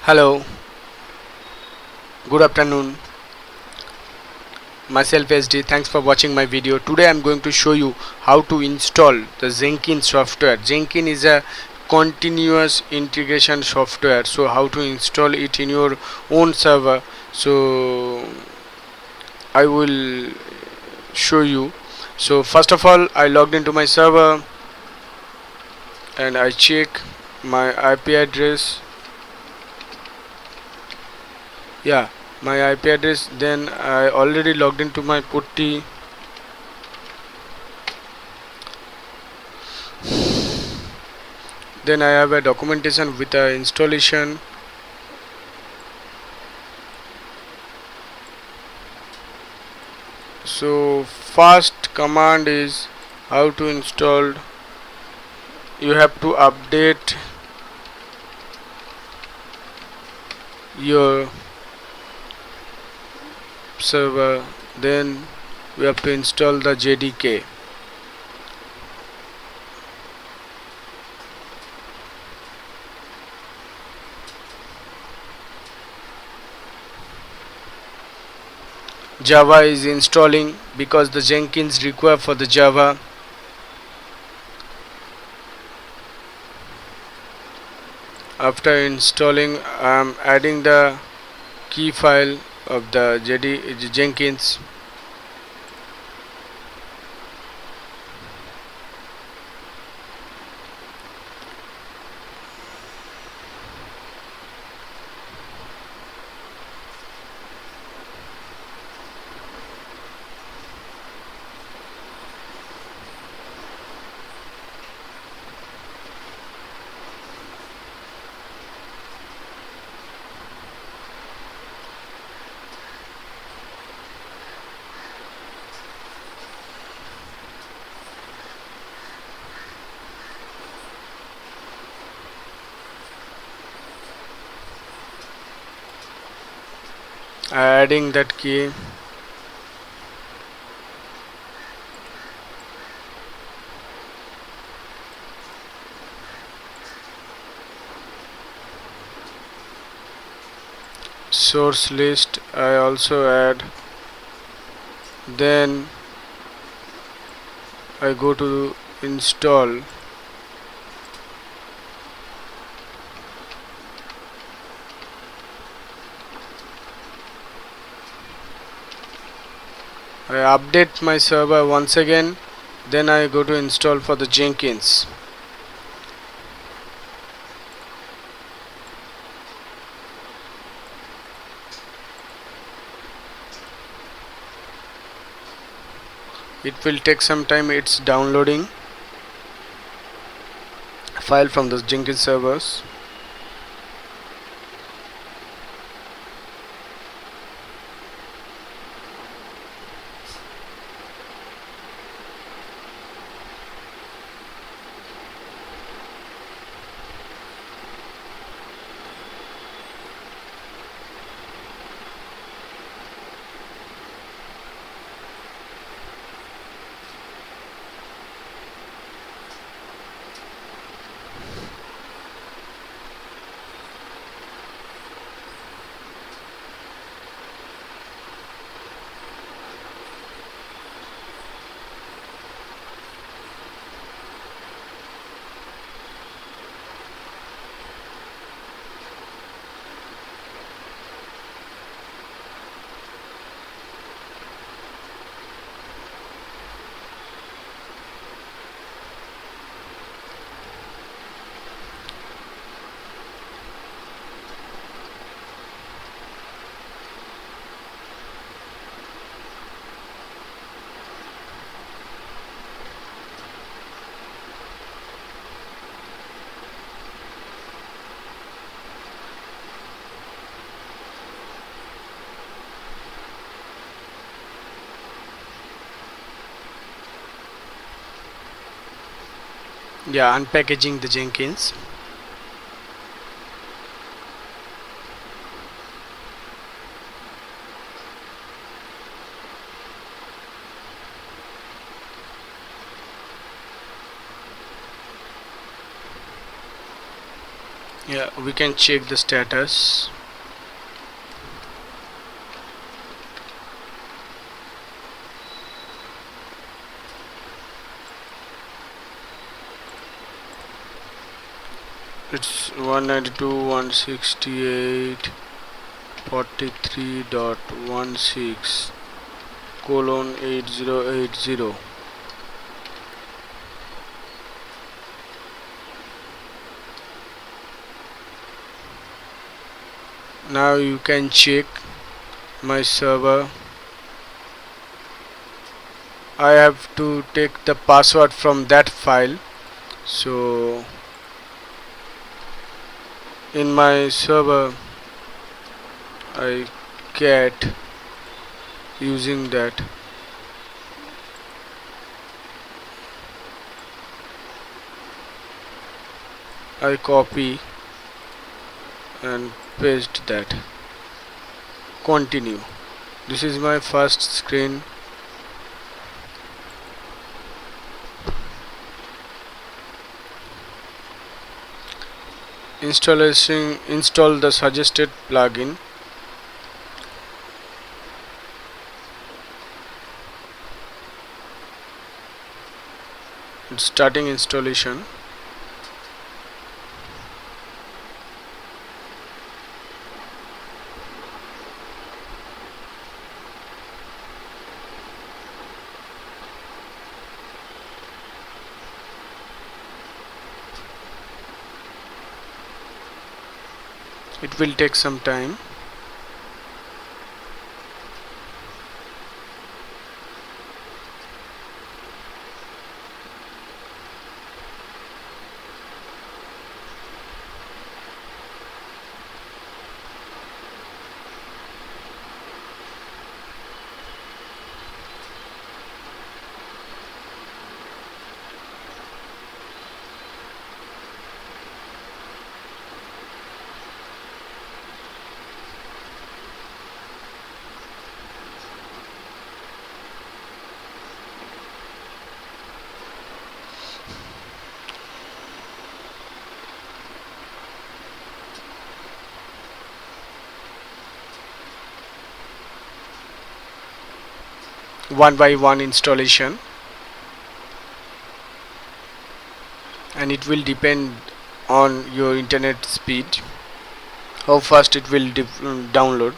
Hello, good afternoon. Myself SD. Thanks for watching my video. Today I'm going to show you how to install the Jenkins software. Jenkins is a continuous integration software. So how to install it in your own server? So I will show you. So first of all, I logged into my server and I check my IP address. Yeah, my IP address. Then I already logged into my putty. Then I have a documentation with a installation. So first command is how to install. You have to update your server. Then we have to install the JDK. Java is installing because the Jenkins require for the Java. After installing, I am adding the key file of the Jenkins. Adding that key. Source list I also add. Then I go to install. I update my server once again. Then I go to install for the Jenkins. It will take some time. It's downloading file from the Jenkins servers. Yeah, unpackaging the Jenkins. Yeah, we can check the status. It's 192.168.43.16:8080. Now you can check my server. I have to take the password from that file, so in my server I get using that. I copy and paste that. Continue. This is my first screen. Install the suggested plugin. It's starting installation. It will take some time. One by one installation, and it will depend on your internet speed how fast it will download.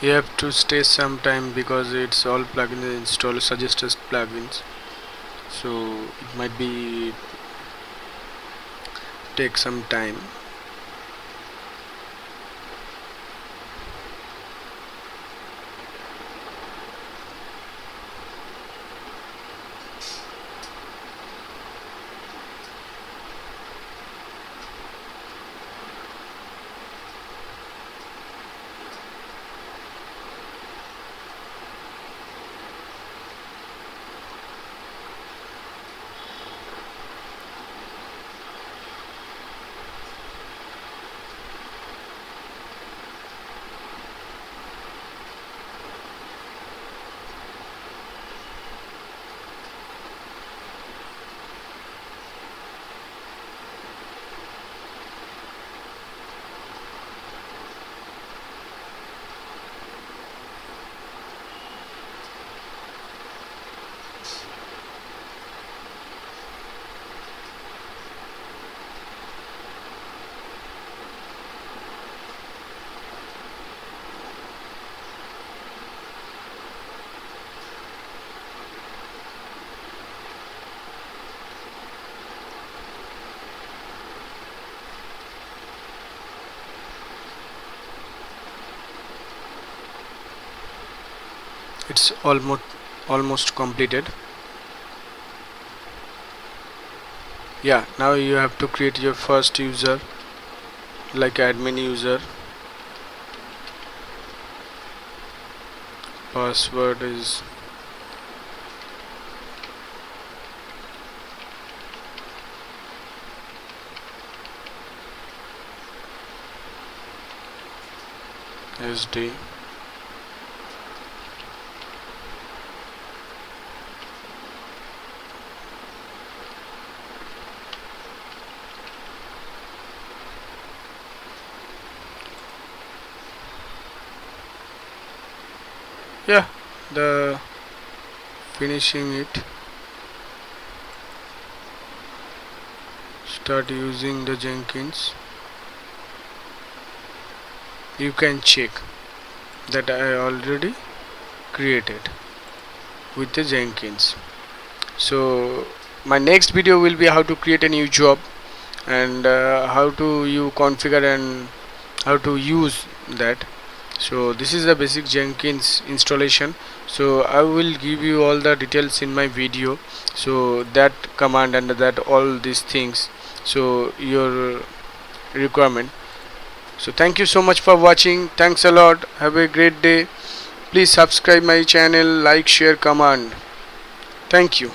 You have to stay some time because it's all plugins install suggested plugins, so it might be take some time. It's almost completed. Yeah, now you have to create your first user, like admin user. Password is SD. Yeah, the finishing it. Start using the Jenkins. You can check that I already created with the Jenkins. So my next video will be how to create a new job, and how to you configure and how to use that. So this is the basic Jenkins installation. So I will give you all the details in my video, so that command and that all these things, so your requirement. So thank you so much for watching. Thanks a lot. Have a great day. Please subscribe my channel, like, share, comment. Thank you.